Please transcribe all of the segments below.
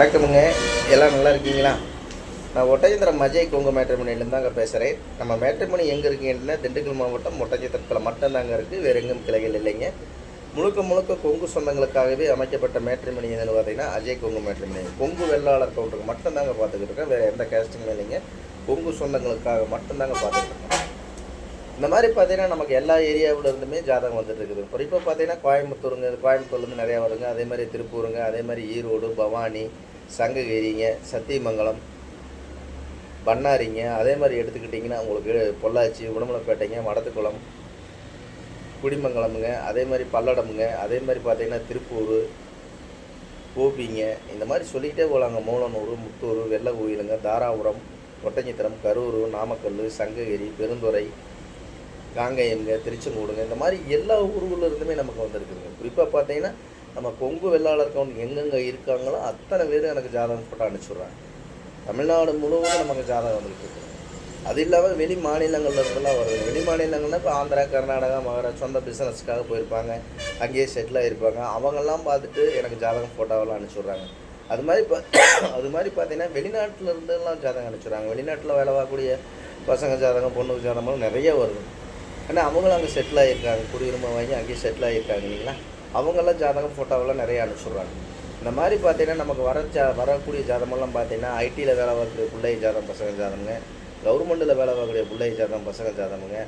வணக்கமுங்க. எல்லாம் நல்லா இருக்கீங்களா? நான் ஒட்டஞ்சத்திரம் அஜய் கொங்கு மேட்ரிமோனியிலேருந்து தாங்க பேசுகிறேன். நம்ம மேட்ரிமோனி எங்கே இருக்குங்கன்னா திண்டுக்கல் மாவட்டம் ஒட்டஞ்சத்திரத்தில் மட்டும்தாங்க இருக்குது, வேறு எங்கும் கிளைகள் இல்லைங்க. முழுக்க முழுக்க கொங்கு சொந்தங்களுக்காகவே அமைக்கப்பட்ட மேட்ரிமோனி எதுன்னு பார்த்தீங்கன்னா அஜய் கொங்கு மேட்ரிமோனி. கொங்கு வெள்ளாளர் கவுண்டருக்கு மட்டும்தாங்க பார்த்துக்கிட்டு இருக்கேன், வேறு எந்த கேஸ்டிங்கும் இல்லைங்க. கொங்கு சொந்தங்களுக்காக மட்டும்தாங்க பார்த்துக்கிட்டு இருக்கேன். இந்த மாதிரி பார்த்தீங்கன்னா நமக்கு எல்லா ஏரியாவில் இருந்துமே ஜாதகம் வந்துட்டு இருக்குது. குறிப்பாக பார்த்தீங்கன்னா கோயம்புத்தூர்லேருந்து நிறையா வருங்க. அதே மாதிரி திருப்பூருங்க, அதே மாதிரி ஈரோடு, பவானி, சங்ககிரிங்க, சத்தியமங்கலம், பண்ணாரிங்க, அதே மாதிரி எடுத்துக்கிட்டிங்கன்னா உங்களுக்கு பொள்ளாச்சி, உடமலைப்பேட்டைங்க, மடத்துக்குளம், குடிமங்கலமுங்க, அதே மாதிரி பல்லடமுங்க, அதே மாதிரி பார்த்திங்கன்னா திருப்பூர், கோபிங்க, இந்த மாதிரி சொல்லிக்கிட்டே போகலாங்க. மூலனூர், முத்தூர், வெள்ளை கோயிலுங்க, தாராபுரம், ஒட்டஞ்சத்திரம், கரூர், நாமக்கல், சங்ககிரி, பெருந்துறை, காங்கேயம்ங்க, திருச்செங்கோடுங்க, இந்த மாதிரி எல்லா ஊர்களில் இருந்துமே நமக்கு வந்துருக்குதுங்க. குறிப்பாக பார்த்தீங்கன்னா நம்ம கொங்கு வெள்ளாளர் கவுண்ட் எங்கெங்கே இருக்காங்களோ அத்தனை பேர் எனக்கு ஜாதகம் போட்டு அனுப்பிச்சுட்றாங்க. தமிழ்நாடு முழுவதும் நமக்கு ஜாதகம் வந்துருக்கு. அது இல்லாமல் வெளி மாநிலங்களில் இருந்தெல்லாம் வருது. வெளி மாநிலங்கள்னால் இப்போ ஆந்திரா, கர்நாடகா, மகாராஷ்டிரா சொந்த பிஸ்னஸ்க்காக போயிருப்பாங்க, அங்கேயே செட்டில் ஆகிருப்பாங்க. அவங்கெல்லாம் பார்த்துட்டு எனக்கு ஜாதகம் ஃபோட்டோவெல்லாம் அனுப்பிச்சுட்றாங்க. அது மாதிரி பார்த்தீங்கன்னா வெளிநாட்டில் இருந்தெல்லாம் ஜாதகம் அனுப்பிச்சுட்றாங்க. வெளிநாட்டில் வேலை பார்க்கக்கூடிய பசங்க ஜாதகம், பொண்ணுக்கு ஜாதகம் நிறைய வருது. ஏன்னா அவங்களும் அங்கே செட்டில் ஆகியிருக்காங்க, குடியுரிமை வாங்கி அங்கேயே செட்டில் ஆகியிருக்காங்க இல்லைங்களா. அவங்கெல்லாம் ஜாதகம் ஃபோட்டோவெல்லாம் நிறைய அனுப்பிச்சுட்றாங்க. இந்த மாதிரி பார்த்தீங்கன்னா நமக்கு வரக்கூடிய ஜாதகமெல்லாம் பார்த்தீங்கன்னா ஐடியில் வேலை பார்க்கக்கூடிய பிள்ளை ஜாதகம் பசங்க ஜாதகங்க, கவர்மெண்ட்டில் வேலை பார்க்கக்கூடிய பிள்ளை ஜாதகம் பசங்க ஜாதகங்க,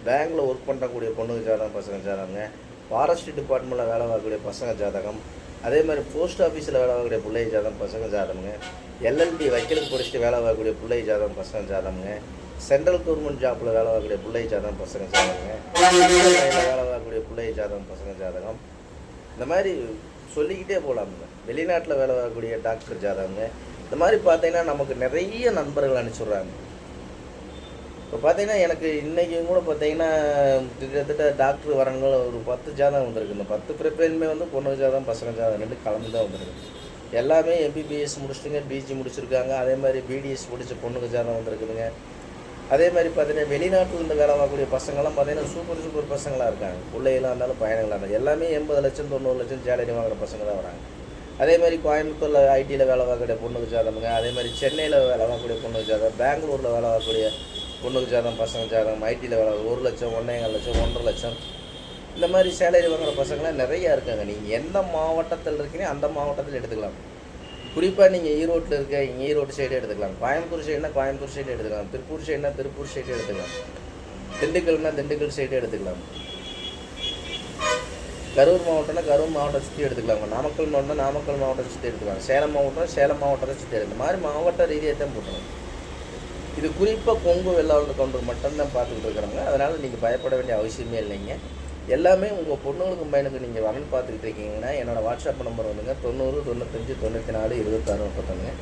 பேங்கில் ஒர்க் பண்ணக்கூடிய பொண்ணுக்கு ஜாதகம் பசங்க ஜாதகங்க, ஃபாரஸ்ட் டிபார்ட்மெண்ட்டில் வேலை பார்க்கக்கூடிய பசங்க ஜாதகம், அதே மாதிரி போஸ்ட் ஆஃபீஸில் வேலை பார்க்கக்கூடிய பிள்ளை ஜாதகம் பசங்க ஜாதகங்க, எல்எல்பி வக்கீலுக்கு படிச்சுட்டு வேலை பார்க்கக்கூடிய பிள்ளை ஜாதகம் பசங்க ஜாதகங்க, சென்ட்ரல் கவர்மெண்ட் ஜாப்பில் வேலை பார்க்கக்கூடிய பிள்ளை ஜாதகம் பசங்க ஜாதகங்க, வேலை பார்க்கக்கூடிய பிள்ளை ஜாதகம் பசங்க ஜாதகம், இந்த மாதிரி சொல்லிக்கிட்டே போகலாமுங்க. வெளிநாட்டில் வேலை பார்க்கக்கூடிய டாக்டர் ஜாதகங்க, இந்த மாதிரி பார்த்தீங்கன்னா நமக்கு நிறைய நண்பர்கள் அனுப்பிச்சுட்றாங்க. இப்போ பார்த்தீங்கன்னா எனக்கு இன்றைக்கும் கூட பார்த்தீங்கன்னா கிட்டத்தட்ட டாக்டர் வரவங்க ஒரு 10 ஜாதகம் வந்துருக்கு. இந்த 10 ப்ரிப்பேருமே வந்து பொண்ணு ஜாதகம் பசங்க ஜாதகம் ரெண்டு கலந்து தான் வந்துருக்கு. எல்லாமே எம்பிபிஎஸ் முடிச்சுட்டுங்க, பிஜி முடிச்சிருக்காங்க. அதே மாதிரி பிடிஎஸ் முடிச்ச பொண்ணுக்கு ஜாதகம் வந்துருக்குதுங்க. அதே மாதிரி பார்த்தீங்கன்னா வெளிநாட்டில் இருந்து வேலை பார்க்கக்கூடிய பசங்கள்லாம் பார்த்தீங்கன்னா சூப்பர் பசங்களாக இருக்காங்க. பிள்ளைகளாக இருந்தாலும் பையன்களாக இருந்தாலும் எல்லாமே 80 லட்சம் 90 லட்சம் சேலரி வாங்குற பசங்க தான் வராங்க. அதே மாதிரி கோயம்புத்தூரில் ஐடியில் வேலை பார்க்கக்கூடிய பொண்ணுக்கு ஜாதகங்க, அதே மாதிரி சென்னையில் வேலை பார்க்கக்கூடிய பொண்ணுக்கு ஜாதகம், பெங்களூரில் வேலை பார்க்கக்கூடிய பொண்ணுக்கு ஜாதகம் பசங்க ஜாதகம், ஐடியில் வேலை 1 லட்சம் 1.25 லட்சம் 1.5 லட்சம் இந்த மாதிரி சேலரி வாங்குகிற பசங்களாம் நிறையா இருக்காங்க. நீங்கள் எந்த மாவட்டத்தில் இருக்கீங்க அந்த மாவட்டத்தில் எடுத்துக்கலாம். குறிப்பாக நீங்கள் ஈரோட்டில் இருக்க ஈரோடு சைடு எடுத்துக்கலாம், கோயம்புத்தூர் சைடுனா கோயம்புத்தூர் சைடு எடுத்துக்கலாம், திருப்பூர் சைடுனா திருப்பூர் சைடு எடுத்துக்கலாம், திண்டுக்கல்னா திண்டுக்கல் சைடு எடுத்துக்கலாம், கரூர் மாவட்டம்னா கரூர் மாவட்டத்தை சுற்றி எடுத்துக்கலாங்க, நாமக்கல் மாவட்டம்னா நாமக்கல் மாவட்டத்தை சுற்றி எடுத்துக்கலாம், சேலம் மாவட்டம் சேலம் மாவட்டத்தை சுற்றி எடுத்து இந்த மாதிரி மாவட்ட ரீதியாக தான் போட்டணும். இது குறிப்பாக கொங்கு வெள்ளாளர் கவுண்டர் மட்டும்தான் பார்த்துக்கிட்டு இருக்கிறாங்க. அதனால் நீங்கள் பயப்பட வேண்டிய அவசியமே இல்லைங்க. எல்லாமே உங்கள் பொண்ணுங்களுக்கும் பையனுக்கு நீங்கள் வரன் பார்த்துக்கிட்டு இருக்கீங்கன்னா என்னோடய வாட்ஸ்அப் நம்பர் வந்துங்க 90 95 94 26 31.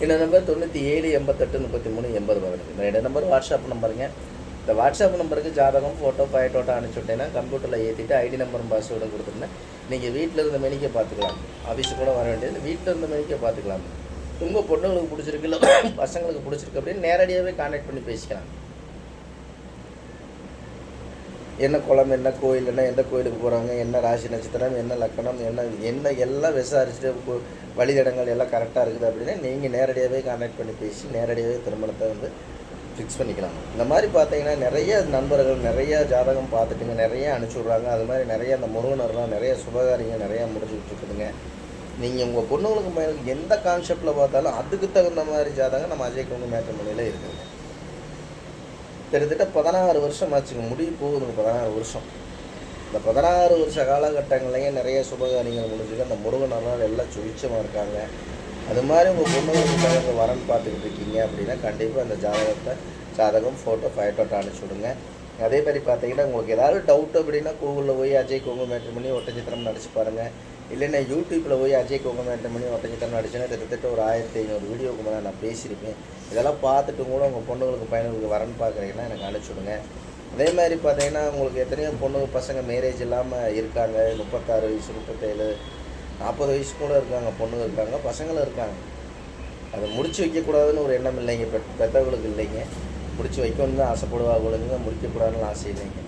என்னோட நம்பர் 97 88 33 80 11. இந்த 2 நம்பர் வாட்ஸ்அப் நம்பருங்க. இந்த வாட்ஸ்அப் நம்பருக்கு ஜாதகம் ஃபோட்டோ ஃபைட்டோட்டோ அனுப்பிச்சுட்டேன்னா கம்ப்யூட்டரில் ஏற்றிட்டு ஐடி நம்பரும் பாஸ்வேர்டும் கொடுத்துருந்தேன். நீங்கள் வீட்டில் இருந்த மெனிக்கே பார்த்துக்கலாம், ஆஃபீஸுக்கு கூட வர வேண்டியது வீட்டில் இருந்த மெனிக்கே பார்த்துக்கலாம். உங்கள் பொண்ணுங்களுக்கு பிடிச்சிருக்கு இல்லை பசங்களுக்கு பிடிச்சிருக்கு அப்படின்னு நேரடியாகவே கான்டாக்ட் பண்ணி பேசிக்கலாம். என்ன குளம், என்ன கோயில், என்ன எந்த கோயிலுக்கு போகிறாங்க, என்ன ராசி நட்சத்திரம், என்ன லக்கணம், என்ன எல்லாம் விசாரிச்சுட்டு வழித்தடங்கள் எல்லாம் கரெக்டாக இருக்குது அப்படின்னா நீங்கள் நேரடியாகவே கான்டாக்ட் பண்ணி பேசி நேரடியாகவே திருமணத்தை வந்து ஃபிக்ஸ் பண்ணிக்கலாம். இந்த மாதிரி பார்த்தீங்கன்னா நிறைய நண்பர்கள் நிறையா ஜாதகம் பார்த்துட்டுங்க நிறைய அனுப்பிச்சுட்றாங்க. அது மாதிரி நிறைய அந்த முருகனர்லாம் நிறைய சுபகாரிங்க நிறையா முடிச்சுக்கிட்டு இருக்குதுங்க. நீங்கள் உங்கள் பொண்ணுங்களுக்கு பையனுக்கு எந்த கான்செப்டில் பார்த்தாலும் அதுக்கு தகுந்த மாதிரி ஜாதகம் நம்ம அஜய் கொங்கு மேட்ரிமோனியில் இருக்குதுங்க. கிட்டத்தட்ட 16 வருஷம் ஆச்சுங்க, முடிவு போகுதுங்க 16 வருஷம். இந்த 16 வருஷ காலகட்டங்கள்லேயே நிறைய சுபகாரியங்கள் முடிஞ்சுக்க அந்த முருகனெல்லாம் எல்லாம் சுவிச்சமாக இருக்காங்க. அது மாதிரி உங்கள் பொண்ணுங்களுக்கு வரன் பார்த்துக்கிட்டு இருக்கீங்க அப்படின்னா கண்டிப்பாக அந்த ஜாதகம் ஃபோட்டோ ஃபைட்டோட்டோ அனுப்பிச்சுடுங்க. அதே மாதிரி பார்த்தீங்கன்னா உங்களுக்கு ஏதாவது டவுட் அப்படின்னா கூகுளில் போய் அஜய் கொங்கு மேட்ரிமோனி ஒட்டஞ்சத்திரம் நடிச்சு பாருங்கள். இல்லைன்னா யூடியூப்பில் போய் அஜய் கொங்கு மேட்ரிமோனி ஒட்டஞ்சத்திரம் நடிச்சுன்னா கிட்டத்தட்ட ஒரு 1500 வீடியோக்கு மேலே நான் பேசியிருப்பேன். இதெல்லாம் பார்த்துட்டு கூட உங்கள் பொண்ணுங்களுக்கு பையனுக்கு வரன் பார்க்குறீங்கன்னா எனக்கு அனுப்பிச்சுடுங்க. அதே மாதிரி பார்த்தீங்கன்னா உங்களுக்கு எத்தனையோ பொண்ணுங்க பசங்க மேரேஜ் இல்லாமல் இருக்காங்க. 36 வயசு 37 40 வயசு கூட இருக்காங்க, பொண்ணுங்க இருக்காங்க, பசங்களும் இருக்காங்க. அதை முடிச்சு வைக்கக்கூடாதுன்னு ஒரு எண்ணம் இல்லைங்க, பெற்றவங்களுக்கு இல்லைங்க. முடிச்சு வைக்கணும்னு தான் ஆசைப்படுவாங்க, முடிக்கக்கூடாதுன்னு ஆசை இல்லைங்க.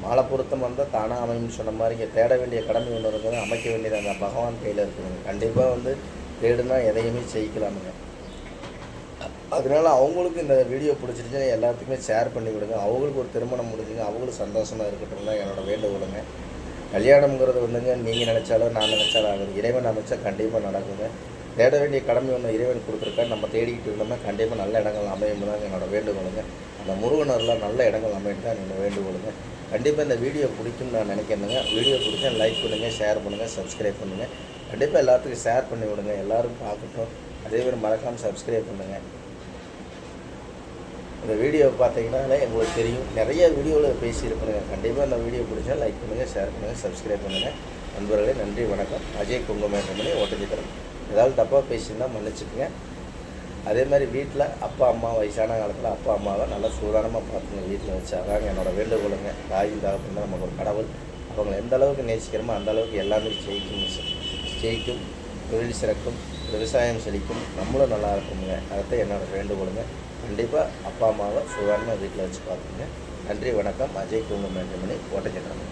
மாலை பொருத்தம் வந்தால் தானாக அமையும்னு சொன்ன மாதிரி இங்கே தேட வேண்டிய கடமை ஒன்று இருக்குது, அமைக்க வேண்டியது அந்த பகவான் கையில் இருக்குதுங்க. கண்டிப்பாக வந்து தேடுனா எதையுமே ஜெயிக்கலாமுங்க. அதனால அவங்களுக்கு இந்த வீடியோ பிடிச்சிருச்சுன்னா எல்லாத்துக்குமே ஷேர் பண்ணி விடுங்க. அவங்களுக்கு ஒரு திருமணம் முடிஞ்சுங்க, அவங்களும் சந்தோஷமாக இருக்கட்டும் தான் என்னோடய வேண்டுகோளுங்க. கல்யாணம்ங்கிறது வந்துங்க நீங்கள் நினச்சாலும் நான் நினச்சாலும் ஆகுது. இறைவன் அமைச்சா கண்டிப்பாக நடக்குங்க. தேட வேண்டிய கடமை ஒன்று இறைவன் கொடுத்துருக்கா, நம்ம தேடிக்கிட்டு இருந்தோம்னா கண்டிப்பாக நல்ல இடங்கள் அமையும் தாங்க என்னோடய வேண்டுகோளுங்க. அந்த முருகனரில் நல்ல இடங்கள் அமையும் தான் என்னோடய வேண்டுகோளுங்க. கண்டிப்பாக இந்த வீடியோ பிடிக்கும்னு நான் நினைக்கிறேங்க. வீடியோ பிடிச்சா லைக் பண்ணுங்கள், ஷேர் பண்ணுங்கள், சப்ஸ்கிரைப் பண்ணுங்கள். கண்டிப்பாக எல்லாத்துக்கும் ஷேர் பண்ணி விடுங்க, எல்லோரும் பார்க்கட்டும். அதேமாதிரி மறக்காமல் சப்ஸ்கிரைப் பண்ணுங்கள். இந்த வீடியோவை பார்த்தீங்கன்னாலே எங்களுக்கு தெரியும், நிறைய வீடியோவில் பேசியிருப்பேனுங்க. கண்டிப்பாக இந்த வீடியோ பிடிச்சா லைக் பண்ணுங்கள், ஷேர் பண்ணுங்கள், சப்ஸ்கிரைப் பண்ணுங்கள். நண்பர்களே, நன்றி, வணக்கம். அஜய் குங்குமேற்றமணி, ஓட்டச்சித்திரம். ஏதாவது தப்பாக பேசியிருந்தா மன்னிச்சுக்குங்க. அதே மாதிரி வீட்டில் அப்பா அம்மா வயசான காலத்தில் அப்பா அம்மாவை நல்லா சூதானமாக பார்த்துங்க வீட்டில் வச்சு. அதாங்க என்னோடய வேண்டுகோளுங்க. தாயும் தகப்பன் தான் நமக்கு ஒரு கடவுள். அவங்களை எந்த அளவுக்கு நேசிக்கிறோமோ அந்த அளவுக்கு எல்லாமே ஜெயிக்கும், தொழில் சிறக்கும், விவசாயம் செழிக்கும், நம்மளும் நல்லா இருக்குங்க. அதுதான் என்னோடய வேண்டுகோளுங்க. கண்டிப்பாக அப்பா அம்மாவை சூதானமாக வீட்டில் வச்சு பார்த்துங்க. நன்றி, வணக்கம். அஜய் குங்குமேற்றமணி, ஓட்டச்சித்திரம்.